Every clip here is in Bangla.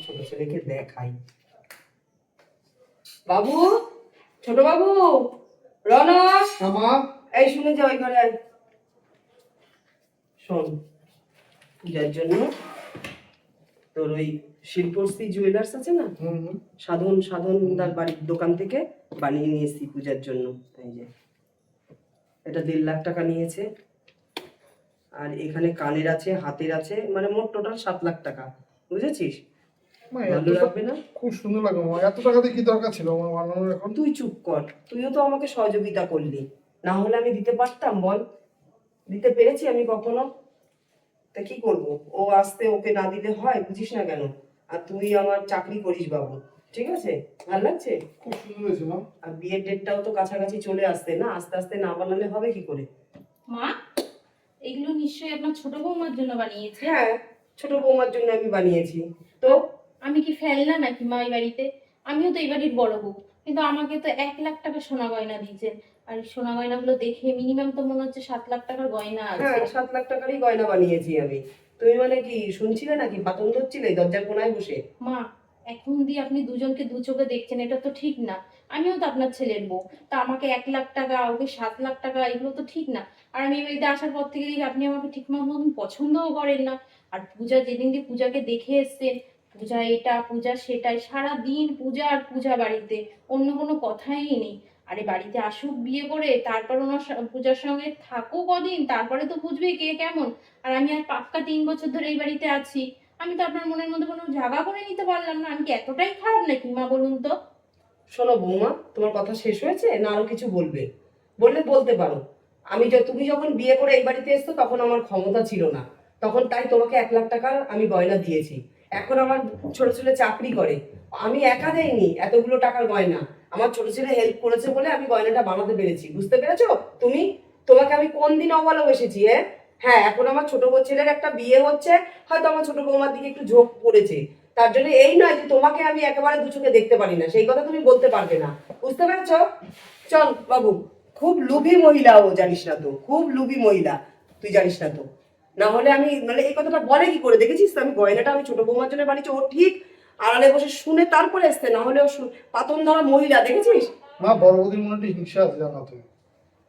ছোট ছেলেকে দেখাই। বাবু, ছোট বাবু, রনক, এই শুনে যা, ওই ঘরে আয়। শোন, পূজার জন্য তোর ওই শিল্পশ্রী জুয়েলার্স আছে না, সাধন সাধনদার বাড়ির দোকান থেকে বানিয়ে নিয়ে এসেছি পূজার জন্য। এই যে এটা 1.5 লাখ টাকা নিয়েছে, আর এখানে কানের আছে, হাতের আছে, মানে মোট টোটাল 7 লাখ টাকা। বুঝেছিস? ভালো লাগবে না? খুব সুন্দর লাগে মা। এত টাকা দিয়ে কি দরকার ছিল আমার বানানোর? এখন তুই চুপ কর, তুইও তো আমাকে সহযোগিতা করলি, না হলে আমি দিতে পারতাম? বল, দিতে পেরেছি আমি কখনো? তা কি করব, ও আসতে ওকে না দিলে হয়? বুঝিস না কেন? আর তুই আমার চাকরি করিস বাবু, ঠিক আছে? ভালো লাগছে? খুব সুন্দর হয়েছে মা। আর বিয়ের ডেটটাও তো কাছাকাছি চলে আসছে না, আস্তে আস্তে না বানালে হবে কি করে? মা, এগুলো নিশ্চয়ই আপনার ছোট বৌমার জন্য বানিয়েছে। হ্যাঁ, ছোট বৌমার জন্য আমি বানিয়েছি। তো আমি কি ফেলনা নাকি মা এই বাড়িতে? আমিও তো এই বাড়ির বড় বউ, কিন্তু আমাকে তো 1 লাখ টাকা সোনা গয়না দিয়েছেন। আর সোনা গয়নাগুলো দেখে মিনিমাম তো মনে হচ্ছে 7 লাখ টাকার গয়না আছে। হ্যাঁ, 7 লাখ টাকারই গয়না বানিয়েছি আমি। তুমি মানে কি শুনছিলে নাকি, পাতন ধরছিলে দরজার কোনায় বসে? মা, এখন দিয়ে আপনি দুজনকে দু চোখে দেখছেন, এটা তো ঠিক না। আমিও তো আপনার ছেলের বউ, তা আমাকে 1 লাখ টাকা, ওকে 7 লাখ টাকা, এগুলো তো ঠিক না। আর আমি এই বাড়িতে আসার পর থেকে দেখি আপনি আমাকে ঠিক মতন পছন্দও করেন না। আর পূজা, যেদিন দিয়ে পূজাকে দেখে এসছেন, পূজা এটা পূজা সেটাই, সারা দিন পূজা আর পূজা বাড়িতে, অন্য কোনো কথাই নেই। আরে বাড়িতে আসুক বিয়ে করে, তারপর ওনার পূজার সঙ্গে থাকো কদিন, তারপরে তো বুঝবে কে কেমন। আর আমি আর পাক্কা 3 বছর ধরে এই বাড়িতে আছি, আমি তো আপনার মনের মধ্যে কোনো জায়গা করে নিতে পারলাম না। আমি কি এতটাই খারাপ নাকি মা, বলুন তো? শোনো বৌমা, তোমার কথা শেষ হয়েছে না আরো কিছু বলবে? বললে বলতে পারো। তুমি যখন বিয়ে করে এই বাড়িতে এসছো তখন আমার ক্ষমতা ছিল না, তখন তাই তোমাকে 1 লাখ টাকার আমি গয়না দিয়েছি। এখন আমার ছোট ছেলে চাকরি করে, আমি একা দেইনি এতগুলো টাকার গয়না। আমার ছোট ছেলে হেল্প করেছে বলে আমি গয়নাটা বানাতে পেরেছি, বুঝতে পেরেছো তুমি? তোমাকে আমি কোন দিন অভালোবেসেছি? হ্যাঁ, এখন আমার ছোট ছেলের একটা বিয়ে হচ্ছে, হয়তো আমার ছোট বৌমার দিকে একটু ঝোঁক পড়েছে। তার জন্য এই নয় যে তোমাকে আমি একেবারে দু চোখে দেখতে পারি না, সেই কথা তুমি বলতে পারবে না। বুঝতে পেরেছো? চল বাবু, খুব লোভী মহিলা ও, জানিস না তো? খুব লোভী মহিলা, তুই জানিস না তো? না হলে আমি, মানে এই কথাটা বলে কি করে, দেখেছিস তো আমি গয়নাটা আমি ছোট বৌমার জন্য বানিয়েছি, ও ঠিক আড়ালে বসে শুনে তারপরে আসতে, না হলে ও পাতন ধরা মহিলা, দেখেছিস? মা, বড় বৌদির মনে একটা হিংসা আছে জানো তুমি।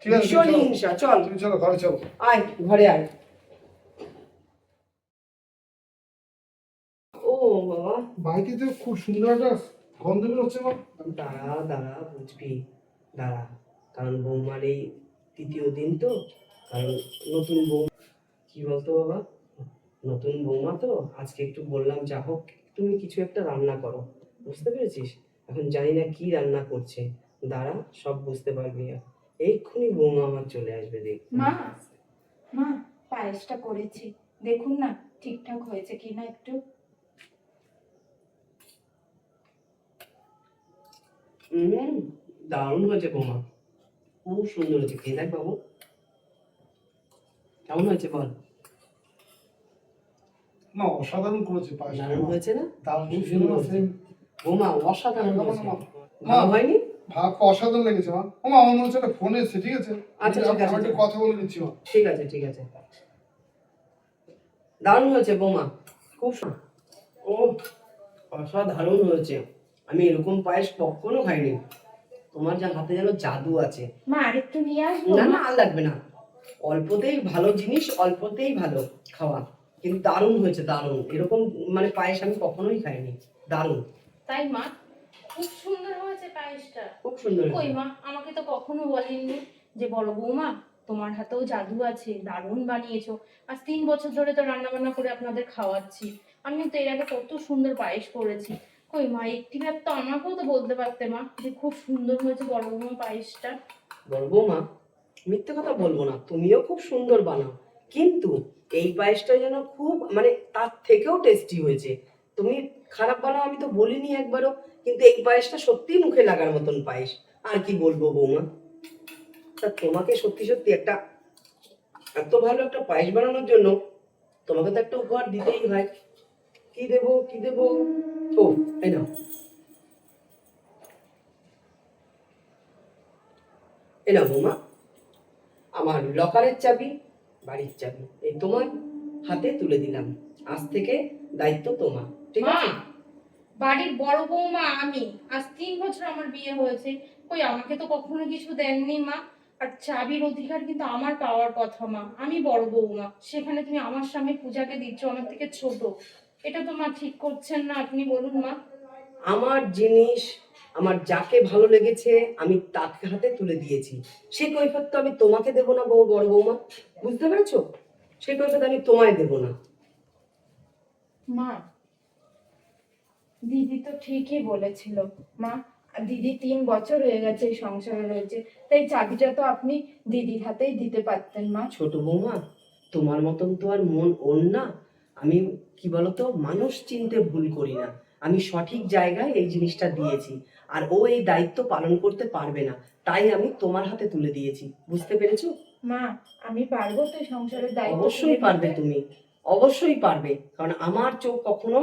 ঠিক আছে, ভীষণ হিংসা। চল, তুমি চলো ঘরে চলো। আয় ঘরে আয়। ও বাবা, বাড়িতে তো খুব সুন্দর একটা গন্ধ বেরোচ্ছে মা। দাঁড়া দাঁড়া, বুঝবি, দাঁড়া। কারণ বৌমার এই 3য় দিন তো, কারণ নতুন বউ, কি বলতো বাবা, নতুন বৌমা তো, আজকে একটু বললাম যা হোক তুমি কিছু একটা রান্না করো, বুঝতে পেরেছিস? এখন জানি না কি রান্না করছে, দাঁড়া সব বুঝতে পারবি। এক্ষুনি বৌমা আমার চলে আসবে, দেখ। মা, মা, পায়েসটা করেছি, দেখুন না ঠিকঠাক হয়েছে কিনা একটু। দারুণ হয়েছে বৌমা, খুব সুন্দর হয়েছে, খেয়ে দেখ বাবু, কেমন হয়েছে বল? না, অসাধারণ করেছে পায়েস। দারুণ হয়েছে না? দারুণ খুব সুন্দর সুন্দর হয়েছে বৌমা, অসাধারণ হয়েছে। মা। ভালো হয়নি? ভাত অসাধারণ লেগেছে মা। ও মা, আমার মনে হচ্ছে একটা ফোন এসেছে, ঠিক আছে? আচ্ছা, ঠিক আছে, আমি একটু কথা বলে নিচ্ছি মা। ঠিক আছে, ঠিক আছে। দারুণ হয়েছে বৌমা, খুব ও, অসাধারণ হয়েছে। আমি এরকম পায়েস কখনো খাইনি, তোমার যা হাতে যেন জাদু আছে। মা, আরেকটু নিয়ে আসবো? না না, আর লাগবে না, অল্পতেই ভালো জিনিস, অল্পতেই ভালো খাওয়া। কিন্তু দারুণ হয়েছে, দারুণ। এরকম মানে পায়েস আমি কখনোই খাইনি, দারুণ। তাই মা, খুব সুন্দর হয়েছে পায়েসটা। খুব সুন্দর কই হয়েছে। মা, আমাকে তো কখনো বলেননি যে বড় বৌমা তোমার হাতেও জাদু আছে, দারুণ বানিয়েছো। আজ 3 বছর ধরে তো রান্না বান্না করে আপনাদের খাওয়াচ্ছি। আমি তো এর আগে কত সুন্দর পায়েস করেছি। কই মা, একটিবার তো আমাকেও তো বলতে পারতে মা যে খুব সুন্দর হয়েছে বড় বৌমা পায়েসটা। বড় বৌমা, মিথ্যে কথা বলবো না, তুমিও খুব সুন্দর বানাও, কিন্তু এই পায়েসটা যেন খুব, মানে তার থেকেও টেস্টি হয়েছে। তুমি খারাপ বানাও আমি তো বলিনি একবারও, কিন্তু এই পায়েসটা সত্যি মুখে লাগার মতন পায়েস। আর কি বলবো বৌমা, তা তোমাকে সত্যি সত্যি একটা এত ভালো একটা পায়েস বানানোর জন্য তোমাকে তো একটা উপহার দিতেই হয়। কি দেবো কি দেবো? ও, এই নাও, এই নাও বৌমা, আমার লকারের চাবি, বাড়ির চাবি, এই তোমার হাতে তুলে দিলাম। আজ থেকে দায়িত্ব তোমার, ঠিক মা, আছে? বাড়ির বড় বৌমা আমি। আজ 3 বছর আমার বিয়ে হয়েছে, কই আমাকে তো কখনো কিছু দেননি মা। আর চাবির অধিকার কিন্তু আমার পাওয়ার কথা মা, আমি বড় বৌমা, সেখানে তুমি আমার সামনে পূজাকে দিচ্ছ, আমার থেকে ছোট। এটা তো মা ঠিক করছেন না, আপনি বলুন মা। আমার জিনিস আমার যাকে ভালো লেগেছে আমি তাকে হাতে তুলে দিয়েছি। সেই কৈফিয়ত তো আমি তোমাকে দেবো না বড় বৌমা, বুঝতে পেরেছো? সেই কৈফিয়ত আমি তোমায় দেবো না। মা, দিদি তো ঠিকই বলেছিল মা। দিদি 3 বছর হয়ে গেছে এই সংসারে রয়েছে, তাই চাবিটা তো আপনি দিদির হাতেই দিতে পারতেন মা। ছোট বৌমা, তোমার মতন তো আর মন ওর না। আমি কি বলতো, মানুষ চিনতে ভুল করি না। আমি সঠিক জায়গায় এই জিনিসটা দিয়েছি, আর ও এই দায়িত্ব পালন করতে পারবে না, তাই আমি তোমার হাতে তুলে দিয়েছি, বুঝতে পেরেছো? মা, আমি পারবো তো এই সংসারের দায়িত্ব অবশ্যই তুলে পারবে নিতে? তুমি, অবশ্যই পারবে, কারণ আমার চোখ কখনো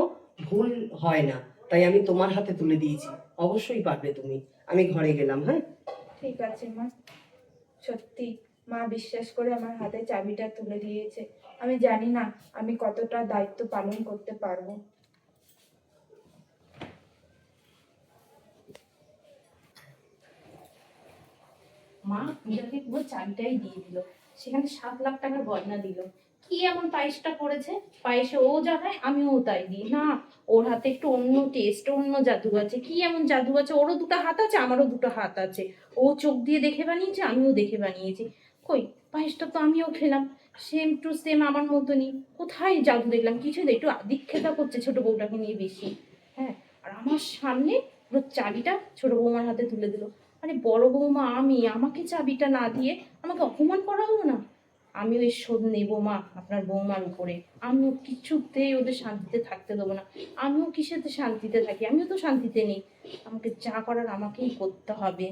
ভুল হয় না, তাই আমি তোমার হাতে তুলে দিয়েছি। অবশ্যই পারবে তুমি। আমি ঘরে গেলাম, হ্যাঁ? ঠিক আছে মা। সত্যি মা বিশ্বাস করে আমার হাতে চাবিটা তুলে দিয়েছে। আমি জানি না আমি কতটা দায়িত্ব পালন করতে পারবো। মা পূজাকে পুরো চাবিটাই দিয়ে দিল, সেখানে 7 লাখ টাকার গয়না দিল। কি এমন পায়েসটা করেছে, পায়েসে ও যা খায় আমিও তাই দিই না। ওর হাতে একটু অন্য টেস্ট, অন্য জাদু আছে। কি এমন জাদু আছে, ওরও 2টা হাত আছে, আমারও 2টা হাত আছে। ও চোখ দিয়ে দেখে বানিয়েছে, আমিও দেখে বানিয়েছি। কই পায়েসটা তো আমিও খেলাম, সেম টু সেম আমার মতনই। কোথায় জাদু দেখলাম? কিছু একটু আদিক্ষেতা করছে ছোট বউটাকে নিয়ে বেশি। হ্যাঁ, আর আমার সামনে পুরো চাবিটা ছোট বৌমার হাতে তুলে দিল। আরে বড় বৌমা আমি, আমাকে চাবিটা না দিয়ে আমাকে অপমান করা হলো না। আমিও এর শোধ নেবো মা আপনার বৌমার উপরে। আমিও কিছুতেই ওদের শান্তিতে থাকতে দেবো না। আমিও কিসেতে শান্তিতে থাকি, আমিও তো শান্তিতে নেই। আমাকে যা করার আমাকেই করতে হবে।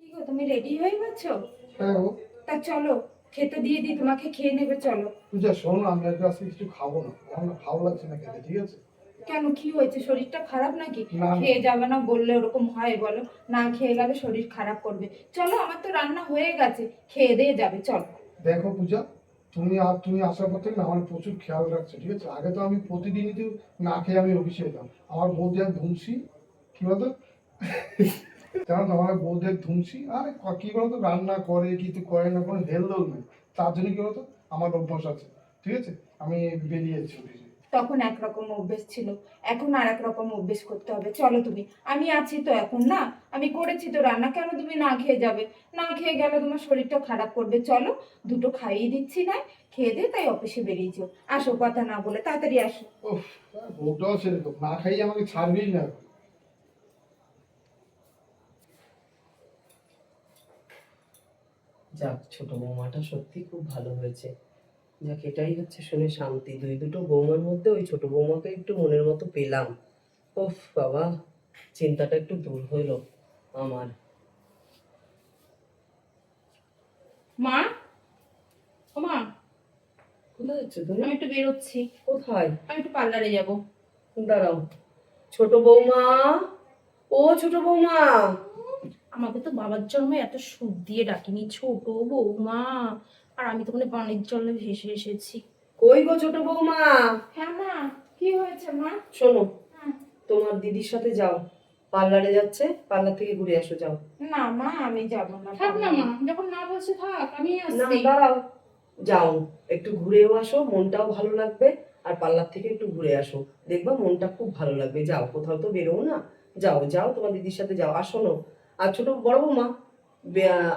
কি গো, তুমি রেডি হয়ে গেছো? হ্যাঁ গো। তা চলো, খেতে দিয়ে দিই, তোমাকে খেয়ে নেবে, চলো। পূজা শোনো না, আমি আজকে আজকে কিছু খাবো না, আমার না ভালো লাগছে না খেতে, ঠিক আছে? কেন, কি হয়েছে? শরীরটা খারাপ নাকি? না, না। খেয়ে যাবে না বললে ওরকম হয় বলো? না খেয়ে গেলে শরীর খারাপ করবে। চলো, আমার তো রান্না হয়ে গেছে, খেয়ে দিয়ে যাবে, চলো। দেখো পূজা, তুমি আসার পর থেকে না আমার প্রচুর খেয়াল রাখছো, ঠিক আছে? আগে তো আমি প্রতিদিনই তো না খেয়ে আমি অফিসে যেতাম। আমার বৌদি এক ধুমসি, কি বলতো জানো তো, আমার বৌদি এক ধুমসি, আর কি বলতো, রান্না করে কিন্তু করে না, কোনো হেলদোল নেই। তার জন্য কি বলতো, আমার অভ্যাস আছে, ঠিক আছে? আমি বেরিয়েছি অফিসে। তখন একরকম অভ্যেস ছিল, এখন আর এক রকম অভ্যেস করতে হবে। চলো তুমি, আমি আছি তো এখন, না আমি করেছি তো রান্না, কেন তুমি না খেয়ে যাবে? না খেয়ে গেলে তোমার শরীরটা খারাপ করবে। চলো, দুটো খাইয়ে দিচ্ছি, না খেয়ে দিয়ে তাই অফিসে বেরিয়েছো। আসো, কথা না বলে তাড়াতাড়ি আসো। ওহ, বউটাও সেরকম, না খাইয়ে আমাকে ছাড়বেই না। যাক, ছোট বৌমাটা সত্যি খুব ভালো হয়েছে। যাক, এটাই হচ্ছে শুনে শান্তি, দুটো বৌমার মধ্যে ওই ছোট বৌমাকে একটু মনের মতো পেলাম। ওফ বাবা, চিন্তাটা একটু দূর হইলো আমার। মা, ও মা, কোথায় যাচ্ছ তুমি? আমি একটু বেরোচ্ছি। কোথায়? আমি একটু পার্লারে যাব। দাঁড়াও। ছোট বৌমা, ও ছোট বৌমা। আমাকে তো বাবার জন্মে এত সুখ দিয়ে ডাকিনি, ছোট বৌমা। আর আমি তো মানে পানির জলে ভেসে এসেছি। কই গো ছোট বৌমা? হ্যাঁ মা, কি হয়েছে মা? শোনো, হ্যাঁ। তোমার দিদির সাথে যাও, পার্লারে যাচ্ছে, পার্লার থেকে ঘুরে আসো, যাও। না মা, আমি যাব না। থাক না মা, যখন না বলছে থাক, আমি না, আসছি। দাঁড়াও, যাও, একটু ঘুরেও আসো, মনটাও ভালো লাগবে। আর পার্লার থেকে একটু ঘুরে আসো, দেখবা মনটা খুব ভালো লাগবে। যাও, কোথাও তো বেরো না। যাও যাও, তোমার দিদির সাথে যাও। আর শোনো, আর ছোট বড় বৌমা,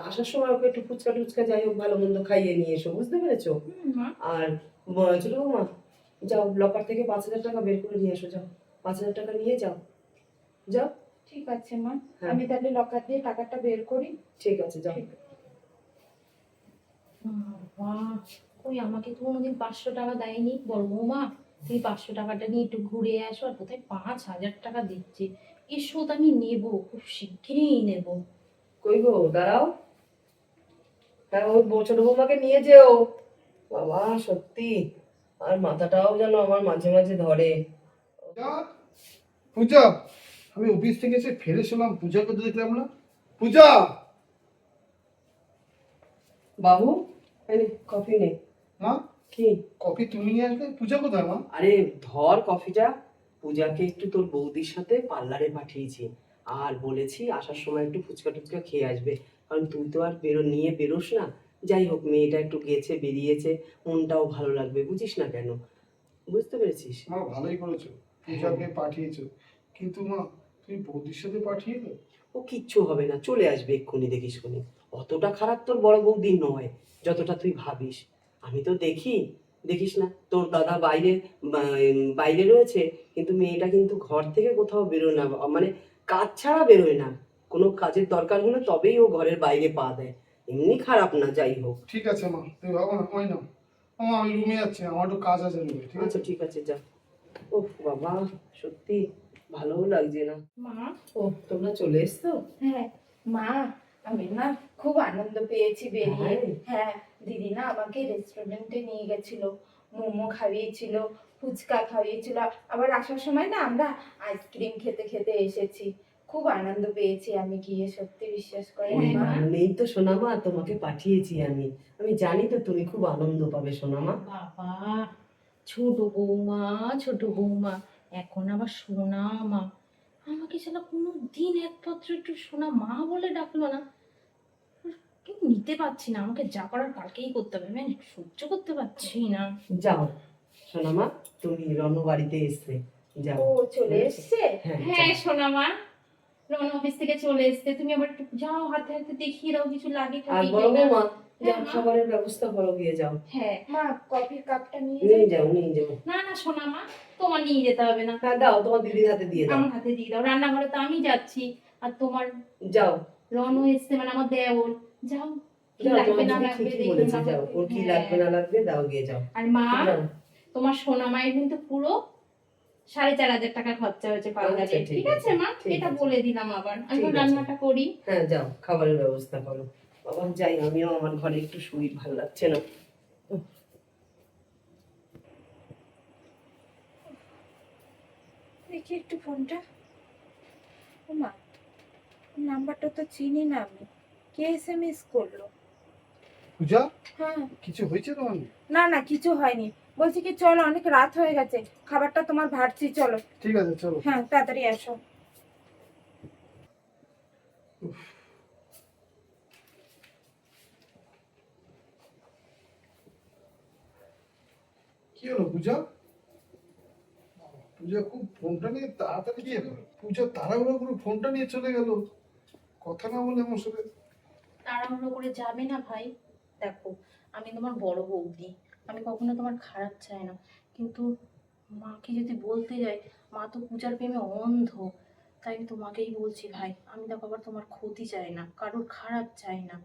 আসার সময় ওকে একটু ফুচকা টুচকা যাই হোক ভালো মন্দ খাইয়ে নিয়ে এসো, বুঝতে পেরেছো? মা, আর ছোট বৌমা, যাও লকার থেকে 5,000 টাকা বের করে নিয়ে এসো, যাও। 5,000 টাকা নিয়ে যাও, যাও। ঠিক আছে মা, হ্যাঁ। আমি তাহলে লকার দিয়ে টাকাটা বের করি। ঠিক আছে, যাও। বাবা, ওই আমাকে তো কোনোদিন 500 টাকা দেয়নি বড় বৌমা। তুমি 500 টাকাটা নিয়ে একটু ঘুরে আসো, আর কোথায় 5,000 টাকা দিচ্ছে। এর শোধ আমি নেবো, খুব শিগগিরই নেবো। কই গো, দাঁড়াও। হ্যাঁ, ওই ছোট বৌমাকে নিয়ে যেও। বাবা সত্যি, আর মাথাটাও যেন আমার মাঝে মাঝে ধরে। পূজা, পূজা, আমি অফিস থেকে এসে ফিরে এলাম, পূজাকে তো দেখলাম না। পূজা! বাবু, এই নে, কফি নে। মা, কি? কফি তুমি নিয়ে আসবে? পূজা কোথায় মা? আরে ধর কফিটা, পূজাকে একটু তোর বৌদির সাথে পার্লারে পাঠিয়েছি, আর বলেছি আসার সময় একটু ফুচকা টুচকা খেয়ে আসবে, কারণ তুই তো আর নিয়ে বেরোস না। যাই হোক, মেয়েটা একটু গেছে, বেরিয়েছে, মনটাও ভালো লাগবে, বুঝিস না কেন? বুঝতে পেরেছিস? মা ভালোই করেছো, পূজাকে পাঠিয়েছো, কিন্তু মা তুমি বৌদির সাথে পাঠিয়ে দাও। ও কিচ্ছু হবে না, চলে আসবে এক্ষুনি, দেখিস শুনি। অতটা খারাপ তোর বড় বৌদি নয় যতটা তুই ভাবিস। আমি তো দেখি, দেখিস না তোর দাদা বাইরে রয়েছে, কিন্তু মেয়েটা কিন্তু ঘর থেকে কোথাও বেরোয় না, মানে কাজ ছাড়া বেরোয় না। কোনো কাজের দরকার হলে তবেই ও ঘরের বাইরে পা দেয়, এমনি খারাপ না। যাই হোক, ঠিক আছে মা, তুমি ভাবো না, ওই নাও। আমি রুমে যাচ্ছি, আমার একটু কাজ আছে রুমে, ঠিক আছে? আচ্ছা ঠিক আছে, যা। ও বাবা, সত্যি ভালোও লাগছে না। মা, ও, তোমরা চলে এসছো? হ্যাঁ মা, আমি না খুব আনন্দ পেয়েছি বেরিয়ে। তাই? হ্যাঁ, দিদি না আমাকে রেস্টুরেন্টে নিয়ে গেছিল, মোমো খাইয়েছিল, ফুচকা খাইয়েছিল, আবার আসার সময় না আমরা আইসক্রিম খেতে খেতে এসেছি। খুব আনন্দ পেয়েছি আমি গিয়ে, সত্যি বিশ্বাস করে ওই মা। কারণেই তো সোনামা তোমাকে পাঠিয়েছি আমি। আমি জানি তো তুমি খুব আনন্দ পাবে সোনামা। বাবা, ছোট বৌমা, ছোট বৌমা, এখন আবার সোনা মা। আমাকে সেটা কোনো দিন একমাত্র একটু সোনা মা বলে ডাকলো না। কেউ নিতে পারছি না, আমাকে যা করার কালকেই করতে হবে, আমি আর সহ্য করতে পারছি না। যাও সোনামা, তুমি রণ বাড়িতে এসছে, যাও। ও চলে এসছে? হ্যাঁ, হ্যাঁ যাও। সোনা মা, রন অফিস থেকে চলে এসছে, তুমি আবার একটু যাও, হাতে হাতে দেখিয়ে দাও কিছু লাগে আর কি বড় না। বৌমা, যাও হ্যাঁ, মা। খাবারের ব্যবস্থা করো, গিয়ে যাও। হ্যাঁ, মা কফির কাপটা নিয়ে নিয়ে যাই। যাও, নিয়ে যাও। না না সোনা মা, তোমার নিয়ে যেতে হবে না, হ্যাঁ দাও, তোমার দিদির হাতে দিয়ে দাও। আমার হাতে দিয়ে দাও, রান্নাঘরে তো আমি যাচ্ছি। আর তোমার যাও, রনও এসছে, মানে আমার দেওর, যাও কি যাও, লাগবে তোমার না দিদি লাগবে ঠিকই দেখে বলেছে, নাও। যাও, ওর কি হ্যাঁ। লাগবে না লাগবে দাও, গিয়ে যাও। আর মা, যাও। তোমার সোনা মায়ের কিন্তু পুরো 4,500 টাকা খরচা হয়েছে পার্লারে, আচ্ছা, ঠিক ঠিক আছে মা? ঠিক এটা আছে। বলে দিলাম, আবার আমি ঠিক আছে। রান্নাটা করি। হ্যাঁ যাও, খাবারের ব্যবস্থা করো। বাবা যাই, আমিও আমার ঘরে একটু শুই, ভালো লাগছে না। দেখি একটু ফোনটা। ও মা, নাম্বারটা তো চিনি না আমি, কে এসএমএস করলো? পূজা, হ্যাঁ। কিছু হয়েছে তোমার? না না, কিছু হয়নি, বলছি কি চলো, অনেক রাত হয়ে গেছে, খাবারটা তোমার ভাড়ছি, চলো। ঠিক আছে, চলো। হ্যাঁ, তাড়াতাড়ি আসো। কি হলো পূজা? পূজা খুব ফোনটা নিয়ে তাড়াতাড়ি দিয়ে পূজা তাড়াহুড়ো করে ফোনটা নিয়ে চলে গেল, কথা না বলে আমার সাথে। তাড়াহুড়ো করে যাবে না ভাই, দেখো আমি তোমার বড় বৌদি, আমি কখনো তোমার খারাপ চাই না, কিন্তু মাকে যদি বলতে যাই, মা তো পূজার প্রেমে অন্ধ। তাই আমি তোমাকেই বলছি ভাই, আমি দেখো আবার তোমার ক্ষতি চাই না, কারোর খারাপ চাই না।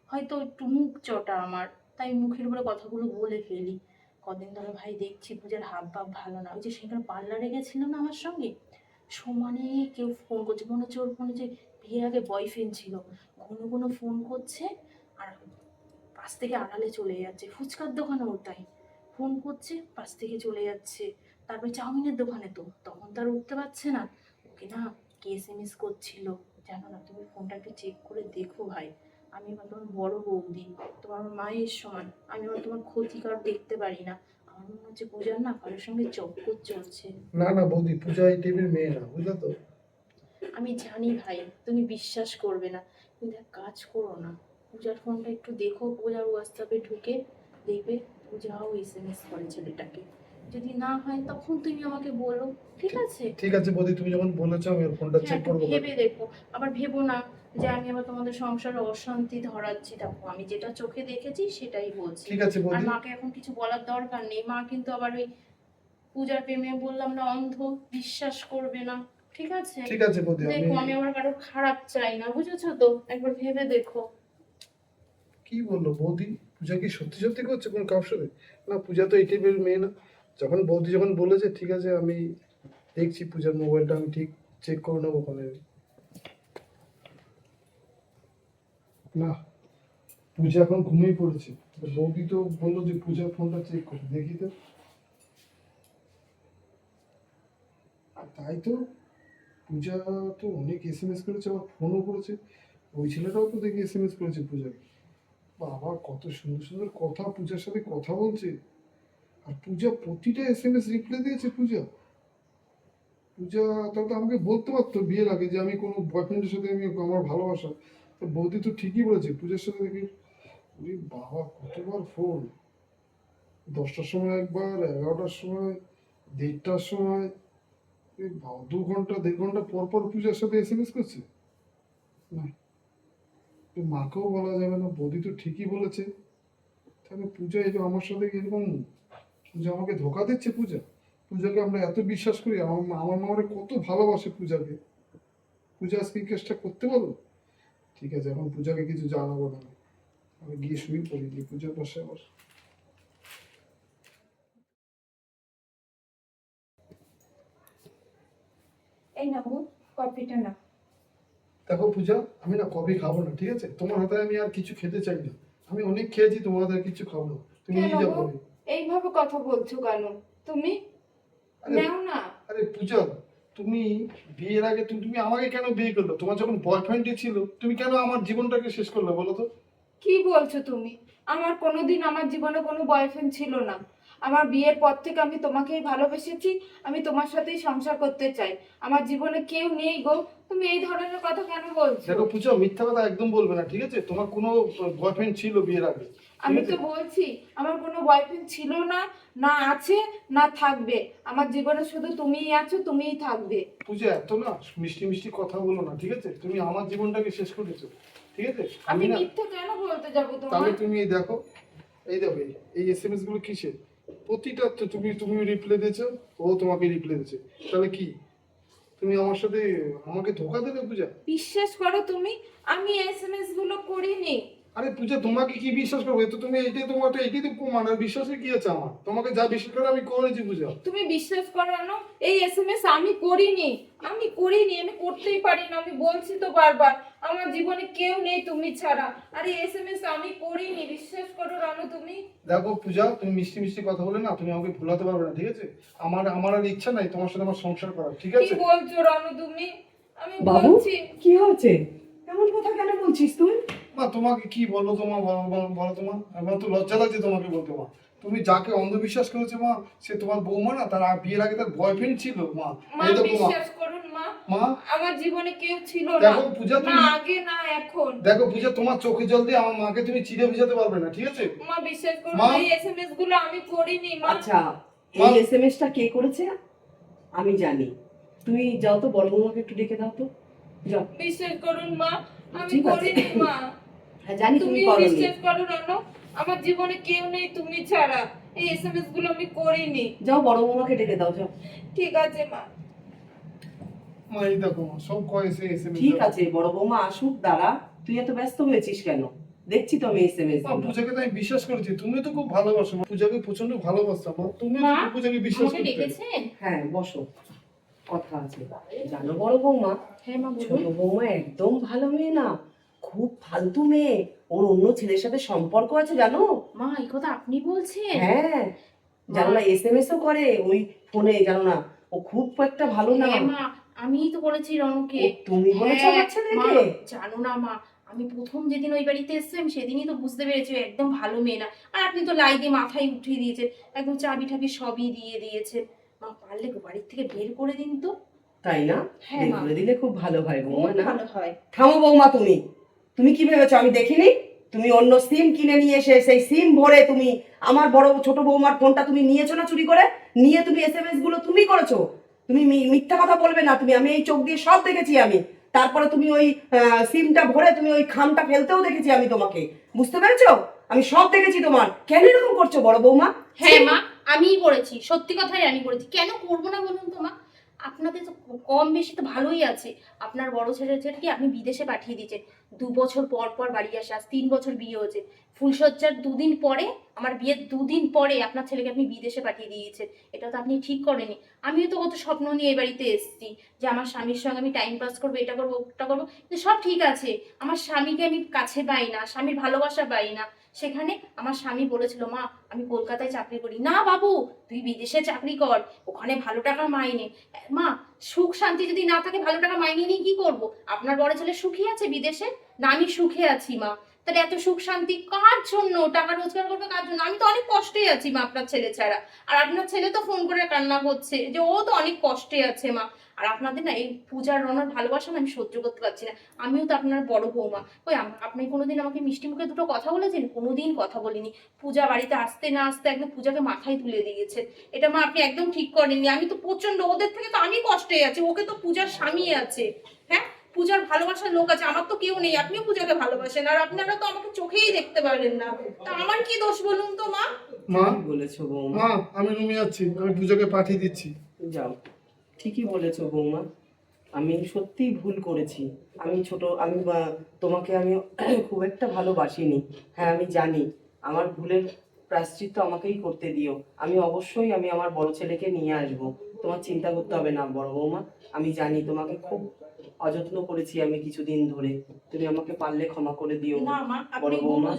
হয়তো একটু মুখ চটা আমার, তাই মুখের উপরে কথাগুলো বলে ফেলি। কদিন ধরে ভাই দেখছি পূজার হাব ভাব ভালো না, ওই যে সেখানে পার্লারে গেছিল না আমার সঙ্গে, সমানে কেউ ফোন করছে, মনে হচ্ছে ওর ফোনে যে বিয়ের আগে বয়ফ্রেন্ড ছিল, ঘন ঘন ফোন করছে, আর পাশ থেকে আড়ালে চলে যাচ্ছে। ফুচকার দোকানেও তাই, ফোন করছে পাশ থেকে চলে যাচ্ছে। তারপরে চাউমিনের দোকানে তো তখন তো আর উঠতে পারছে না, ওকে না কে এসএমএস করছিল জানো না? তুমি ফোনটা একটু চেক করে দেখো ভাই, আমি এবার তোমার বড় বৌদি, তোমার মায়ের সমান, আমি আবার তোমার ক্ষতিকার দেখতে পারি না। আমার মনে হচ্ছে পূজার না কারোর সঙ্গে চক্কর চলছে। না না বৌদি, পূজা এই টাইপের মেয়ে না, বুঝলে তো? আমি জানি ভাই, তুমি বিশ্বাস করবে না, কিন্তু এক কাজ করো না, পূজার ফোনটা একটু দেখো, পূজার হোয়াটসঅ্যাপে ঢুকে দেখবে পূজাও এসএমএস করে ছেলেটাকে। যদি না হয় তখন তুমি আমাকে বলো, ঠিক আছে? ঠিক আছে বৌদি, তুমি যখন বলেছো আমি ওর ফোনটা হ্যাঁ, চেক একটু করবো। ভেবে দেখো, আবার ভেবো না যে আমি আবার তোমাদের সংসারে অশান্তি ধরাচ্ছি। দেখো আমি যেটা চোখে দেখেছি সেটাই বলছি। ঠিক আছে আর বৌদি। মাকে এখন কিছু বলার দরকার নেই, মা কিন্তু আবার ওই পূজার প্রেমে বললাম না অন্ধ, বিশ্বাস করবে না, ঠিক আছে? ঠিক আছে বৌদি, দেখো আমি আমার কারোর খারাপ চাই না, বুঝেছো তো? একবার ভেবে দেখো। কি বললো বৌদি? পূজা কি সত্যি সত্যি করছে কোনো কারোর সাথে? না, পূজা তো এই টাইপের মেয়ে না। যখন বৌদি যখন বলেছে, ঠিক আছে আমি দেখছি, পূজার মোবাইলটা আমি ঠিক চেক করে নেবো ওখানে। না, পূজা এখন ঘুমিয়ে পড়েছে। বৌদি তো বললো যে পূজার ফোনটা চেক করে দেখি তো। আর তাই তো, পূজা তো অনেক এসএমএস করেছে, আবার ফোনও করেছে। ওই ছেলেটাও তো দেখি এসএমএস করেছে পূজাকে। বাবা, কত সুন্দর সুন্দর কথা পূজার সাথে কথা বলছে। আর পূজা প্রতিটা এসএমএস রিপ্লাই দিয়েছে পূজা। পূজা তাহলে তো আমাকে বলতে পারতো বিয়ের আগে যে আমি কোনো বয়ফ্রেন্ডের সাথে আমি আমার ভালোবাসা। তো বৌদি তো ঠিকই বলেছে, পূজার সাথে দেখি ওরে বাবা কতবার ফোন, 10টার সময় একবার, 11টার সময়, 1:30টার সময়, এই 2 ঘন্টা 1.5 ঘন্টা পর পর পূজার সাথে SMS করছে। না, তো মাকেও বলা যাবে না, বৌদি তো ঠিকই বলেছে। তাহলে পূজা এই যে আমার সাথে এরকম, পূজা আমাকে ধোকা দিচ্ছে। পূজাকে আমরা এত বিশ্বাস করি, আমার মা কত ভালোবাসে পূজাকে। পূজা আজকে এই কাজটা করতে পারলো। ঠিক আছে, এখন পূজাকে কিছু জানাবো না, আমি গিয়ে শুয়ে পড়ি, গিয়ে পূজার পাশে আবার। এই না বউ, কফিটা না। দেখো পূজা, আমি না কফি খাবো না, ঠিক আছে? তোমার হাতে আমি আর কিছু খেতে চাই না। আমি অনেক খেয়েছি, তোমার হাতে আর কিছু খাবো না। তুমি কেন নিয়ে যাও গো? কফি। এইভাবে কথা বলছো কেন তুমি? আরে নাও না। আরে পূজা, তুমি বিয়ের আগে তুমি আমাকে কেন বিয়ে করলো? তোমার যখন বয়ফ্রেন্ডই ছিল, তুমি কেন আমার জীবনটাকে শেষ করলে বলো তো? কি বলছো তুমি? আমার কোনোদিন আমার জীবনে কোনো বয়ফ্রেন্ড ছিল না। আমার বিয়ের পর থেকে আমি তোমাকেই ভালোবেসেছি, আমি তোমার সাথেই সংসার করতে চাই। আমার জীবনে কেউ নেই গো। তুমি এই ধরনের কথা কেন বলছো? দেখো পূজা, মিথ্যা কথা একদম বলবে না, ঠিক আছে? তোমার কোনো বয়ফ্রেন্ড ছিল বিয়ের আগে, ঠিক আমি আছে? তো বলছি আমার কোনো বয়ফ্রেন্ড ছিল না, না আছে, না থাকবে। আমার জীবনে শুধু তুমিই আছো, তুমিই থাকবে। পূজা এত না মিষ্টি মিষ্টি কথা বলো না, ঠিক আছে? তুমি আমার জীবনটাকে শেষ করেছো, ঠিক আছে? আমি আমি না, মিথ্যে কেন বলতে যাবো তাহলে তোমার? তুমি এই দেখো, এই দেখো এই SMS গুলো কিসের? প্রতিটা তো তুমি রিপ্লাই দিয়েছো, ও তোমাকে রিপ্লাই দিয়েছে। তাহলে কি তুমি আমার সাথে আমাকে ধোকা দেবে পূজা? বিশ্বাস করো তুমি, আমি এসএমএস গুলো করিনি। আরে পূজা, তোমাকে কি বিশ্বাস করবো? এ তো তুমি এইটাই তো প্রমাণ। আর বিশ্বাসের কি আছে আমার? তোমাকে যা বিশ্বাস করে আমি করেছি পূজা। তুমি বিশ্বাস করো না, এই এসএমএস আমি করিনি। আমি করতেই পারি না, আমি বলছি তো বারবার। আমার জীবনে কেউ নেই তুমি ছাড়া। আর এই এসএমএস আমি করিনি, বিশ্বাস করো রানু তুমি। দেখো পূজা, তুমি মিষ্টি মিষ্টি কথা বলে না তুমি আমাকে ভুলাতে পারবে না, ঠিক আছে? আমার আর ইচ্ছা নাই তোমার সাথে আমার সংসার করার, ঠিক কি আছে? বলছো রানু তুমি? আমি বাবু বলছি। কি হয়েছে? এমন কথা কেন বলছিস তুই? মা তোমাকে কি বলবো তোমার, বলো তোমার। আমার তো লজ্জা লাগছে তোমাকে বলতে মা। তুমি যাকে অন্ধবিশ্বাস করেছো মা, সে তোমার বৌমা না, তার বিয়ের আগে তার বয়ফ্রেন্ড ছিল মা। মা এই দেখো মা, বিশ্বাস করুন মা, মা আমার জীবনে কেউ ছিল না। দেখো পূজা, না তুমি আগে না এখন। দেখো পূজা, তোমার চোখে জল দিয়ে আমার মাকে তুমি চিড়ে ভিজাতে পারবে না, ঠিক আছে? মা বিশ্বাস করুন, মা। এই এসএমএস গুলো আমি করিনি মা। আচ্ছা, মা। এই SMS টা কে করেছে আমি জানি। তুমি যাও তো, বড় বৌমাকে একটু ডেকে দাও তো, যাও। বিশ্বাস করুন মা, আমি ঠিক আছে। করিনি মা। হ্যাঁ জানি তুমি তুমিও করনি। বিশ্বাস করো রানু, আমার জীবনে কেউ নেই তুমি ছাড়া। এই এসএমএস গুলো আমি করিনি। যাও বড় বৌমাকে ডেকে দাও, যাও। ঠিক আছে মা। মা এই দেখো মা, সব কয়েছে SMS। ঠিক আছে, বড় বৌমা আসুক, দাঁড়া। তুই এত ব্যস্ত হয়েছিস কেন? দেখছি তো আমি SMS মা পূজাকে তো আমি বিশ্বাস করেছি, তুমি তো খুব ভালোবাসো মা। পূজাকে প্রচন্ড ভালোবাসো মা, তুমি মা, তো পূজাকে বিশ্বাস আমাকে করতে। ডেকেছেন? হ্যাঁ বসো, কথা আছে। জানো বড় বৌমা, হ্যাঁ মা ছোট বলুন। বৌমা একদম ভালো মেয়ে না, খুব ফালতু মেয়ে। ওর অন্য ছেলের সাথে সম্পর্ক আছে জানো? মা এই কথা আপনি বলছেন? হ্যাঁ, জানো না, SMS ও করে ওই ফোনে, জানো না? ও খুব একটা ভালো না। হ্যাঁ মা, আমিই তো বলেছি রনুকে। ও, তুমি বলেছো হ্যাঁ, বাচ্চা মা, দেখে? জানো না মা, আমি প্রথম যেদিন ওই বাড়িতে এসেছিলাম সেদিনই তো বুঝতে পেরেছি ও একদম ভালো মেয়ে না। আর আপনি তো লাই দিয়ে মাথায় উঠিয়ে দিয়েছেন, একদম চাবি ঠাবি সবই দিয়ে দিয়েছেন। মা পারলে বাড়ির থেকে বের করে দিন তো। তাই না? হ্যাঁ বের মা, করে দিলে খুব ভালো হয় খুব বৌমা, না? ভালো হয়। থামো বৌমা, তুমি তুমি কি ভেবেছো আমি দেখিনি? তুমি অন্য সিম কিনে নিয়ে এসে সেই সিম ভরে তুমি আমার বড় ছোট বৌমার ফোনটা তুমি নিয়েছো না চুরি করে? নিয়ে তুমি SMS গুলো তুমি করেছো। তুমি মিথ্যা কথা বলবে না তুমি, আমি এই চোখ দিয়ে সব দেখেছি আমি। তারপরে তুমি ওই সিমটা ভরে তুমি ওই খামটা ফেলতেও দেখেছি আমি তোমাকে। বুঝতে পেরেছো? আমি সব দেখেছি তোমার। কেন এরকম করছো বড় বৌমা? হ্যাঁ মা, আমিই করেছি, সত্যি কথাই আমি করেছি। কেন করবো না বলুন তো মা? আপনাদের তো কম বেশি তো ভালোই আছে। আপনার বড় ছেলেকে আপনি বিদেশে পাঠিয়ে দিয়েছেন, 2 বছর পর পর বাড়ি আসে। আজ 3 বছর বিয়ে হয়েছে, ফুলসজ্জার 2 দিন পরে, আমার বিয়ের 2 দিন পরে আপনার ছেলেকে আপনি বিদেশে পাঠিয়ে দিয়েছেন। এটা তো আপনি ঠিক করেনি। আমিও তো কত স্বপ্ন নিয়ে এই বাড়িতে এসেছি যে আমার স্বামীর সঙ্গে আমি টাইম পাস করবো, এটা করবো ওটা করবো, কিন্তু সব ঠিক আছে। আমার স্বামীকে আমি কাছে পাই না, স্বামীর ভালোবাসা পাই না। সেখানে আমার স্বামী বলেছিল, মা আমি কলকাতায় চাকরি করি। না বাবু, তুই বিদেশে চাকরি কর, ওখানে ভালো টাকা মাইনে। মা, সুখ শান্তি যদি না থাকে ভালো টাকা মাইনে নিয়ে কি করব? আপনার বড় ছেলে সুখী আছে বিদেশে, না আমি সুখে আছি মা। তাহলে এত সুখ শান্তি কার জন্য? টাকা রোজগার করবে কার জন্য? আমি তো অনেক কষ্টেই আছি মা আপনার ছেলে ছাড়া। আর আপনার ছেলে তো ফোন করে কান্না করছে যে ও তো অনেক কষ্টে আছে মা। আর আপনাদের না এই পূজার রনার ভালোবাসা না আমি সহ্য করতে পারছি না। আমিও তো আপনার বড় বৌমা। ওই আপনি কোনোদিন আমাকে মিষ্টি মুখে দুটো কথা বলেছেন? কোনোদিন কথা বলিনি। পূজা বাড়িতে আসতে না আসতে একদম পূজাকে মাথায় তুলে দিয়েছে। এটা মা আপনি একদম ঠিক করেননি। আমি তো প্রচন্ড ওদের থেকে তো আমি কষ্টে আছি, ওকে তো পূজার স্বামী আছে। হ্যাঁ, পূজার ভালোবাসার লোক আছে, আমার তো কেউ নেই। আপনিও পূজাকে ভালোবাসেন আর আপনারা তো আমাকে চোখেই দেখতে পারেন না। তা আমার কি দোষ বলুন তো মা? মা কি বলেছো বৌমা? মা আমি রুমে যাচ্ছি, আমি পূজাকে পাঠিয়ে দিচ্ছি। যাও, ঠিকই বলেছো বৌমা। আমি সত্যিই ভুল করেছি। তোমাকে আমি খুব একটা ভালোবাসিনি। হ্যাঁ, আমি জানি। আমার ভুলের প্রায়শ্চিত্ত আমাকেই করতে দিও। আমি অবশ্যই আমার বড় ছেলেকে নিয়ে আসব। তোমার চিন্তা করতে হবে না বড় বৌমা। আমি জানি তোমাকে খুব অযত্ন করেছি আমি কিছুদিন ধরে। তুমি আমাকে পারলে ক্ষমা করে দিও না মা, আপনি বড় বৌমা।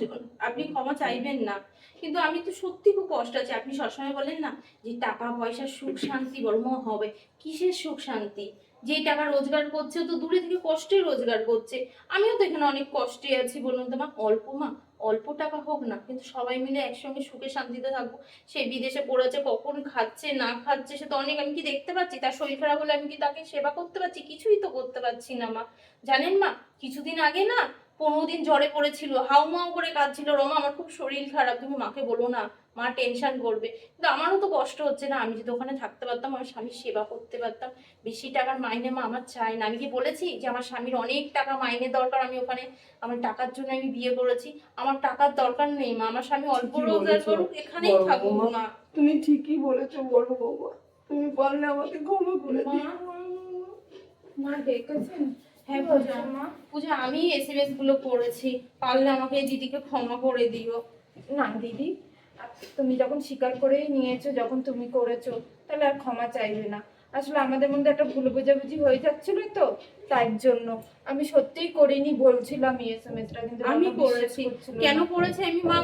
আপনি ক্ষমা চাইবেন না। কিন্তু আমি তো সত্যি খুব কষ্ট আছে। আপনি সবসময় বলেন না যে টাকা পয়সা সুখ শান্তি বড় মা হবে। কিসের সুখ শান্তি? যে টাকা রোজগার করছে ও তো দূরে থেকে কষ্টে রোজগার করছে। আমিও তো এখানে অনেক কষ্টে আছি বলুন তো মা। অল্প টাকা হোক না, কিন্তু সবাই মিলে একসঙ্গে সুখে শান্তিতে থাকবো। সে বিদেশে পড়েছে, কখন খাচ্ছে না খাচ্ছে সে তো অনেক, আমি কি দেখতে পাচ্ছি? তার শরীর খারাপ হলে আমি কি তাকে সেবা করতে পারছি? কিছুই তো করতে পারছি না মা। জানেন মা, কিছুদিন আগে না 15 দিন জ্বরে পড়েছিল, হাউমাউ করে কাঁদছিল। রমা আমার খুব শরীর খারাপ, তুমি মাকে বলো না, মা টেনশন করবে। কিন্তু আমারও তো কষ্ট হচ্ছে না। আমি যদি ওখানে থাকতে পারতাম, আমার স্বামীর সেবা করতে পারতাম। বেশি টাকার মাইনে মা আমার চাই না। আমি কি বলেছি যে আমার স্বামীর অনেক টাকা মাইনে দরকার? আমি ওখানে আমার টাকার জন্য আমি বিয়ে করেছি। আমার টাকার দরকার নেই মা। আমার স্বামী অল্প ঠিকই রোজগার বলেছো, করুক, এখানেই বড় থাকুক বৌমা। মা। তুমি ঠিকই বলেছো বড় বৌমা। তুমি পারলে আমাকে ক্ষমা করে দিও। মা ডেকেছেন? হ্যাঁ কি পূজা, হয়েছে মা? পূজা আমি এসএমএস গুলো করেছি। পারলে আমাকে এই দিদিকে ক্ষমা করে দিও। না দিদি, তুমি যখন স্বীকার করেই নিয়েছো, যখন তুমি করেছো, তাহলে আর ক্ষমা চাইবে না। আসলে আমাদের মধ্যে একটা ভুল বোঝাবুঝি হয়ে যাচ্ছিল তো, তার জন্য। আমি সত্যিই করিনি বলছিলাম এসএমএসটা, কিন্তু আমি রান্না বিশ্বাস করেছি। করছিল না। কেন করেছি আমি মা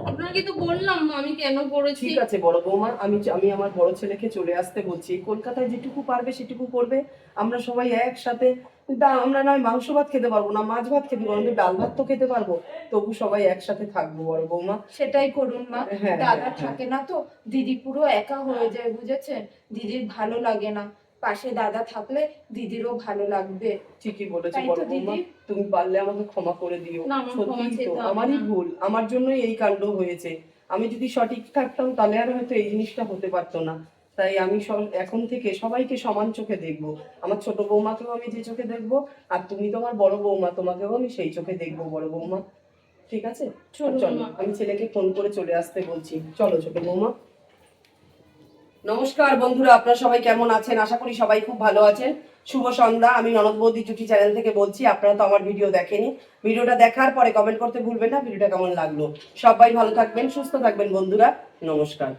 আপনাকে তো বললাম মা আমি কেন করেছি। ঠিক আছে বড় বৌমা, আমি আমার বড় ছেলেকে চলে আসতে বলছি। কলকাতায় যেটুকু পারবে সেটুকু করবে। আমরা সবাই একসাথে, আমরা নয় মাংস ভাত খেতে পারবো না, মাছ ভাত খেতে পারবো না, ডাল ভাত তো খেতে পারবো। তবু সবাই একসাথে থাকবো বড় বৌমা। সেটাই করুন মা। হ্যাঁ, দাদা হ্যাঁ, থাকে না তো, দিদি পুরো একা হয়ে যায়, বুঝেছেন? দিদির ভালো লাগে না। পাশে দাদা থাকলে দিদিরও ভালো লাগবে। ঠিকই বলেছো তাই বড় তো বৌমা। দিদি। তুমি পারলে আমাকে ক্ষমা করে দিও। না, আমার ক্ষমা সত্যি তো চেতে হবে আমারই না। ভুল, আমার জন্যই এই কাণ্ড হয়েছে। আমি যদি সঠিক থাকতাম তাহলে আর হয়তো এই জিনিসটা হতে পারতো না। তাই আমি এখন থেকে সবাইকে সমান চোখে দেখবো। আমার ছোট বৌমাকেও আমি যে চোখে দেখবো, আর তুমি তোমার বড় বৌমা, তোমাকেও আমি সেই চোখে দেখবো বড় বৌমা। ঠিক আছে, চলুন চলো, মা। আমি ছেলেকে ফোন করে চলে আসতে বলছি। চলো ছোট বৌমা। নমস্কার বন্ধুরা, আপনারা সবাই কেমন আছেন? আশা করি সবাই খুব ভালো আছেন। শুভ সন্ধ্যা। আমি ননদ বৌদি জুটি চ্যানেল থেকে বলছি। আপনারা তো আমার ভিডিও দেখেনি। ভিডিওটা দেখার পরে কমেন্ট করতে ভুলবেন না ভিডিওটা কেমন লাগলো। সবাই ভালো থাকবেন, সুস্থ থাকবেন বন্ধুরা। নমস্কার।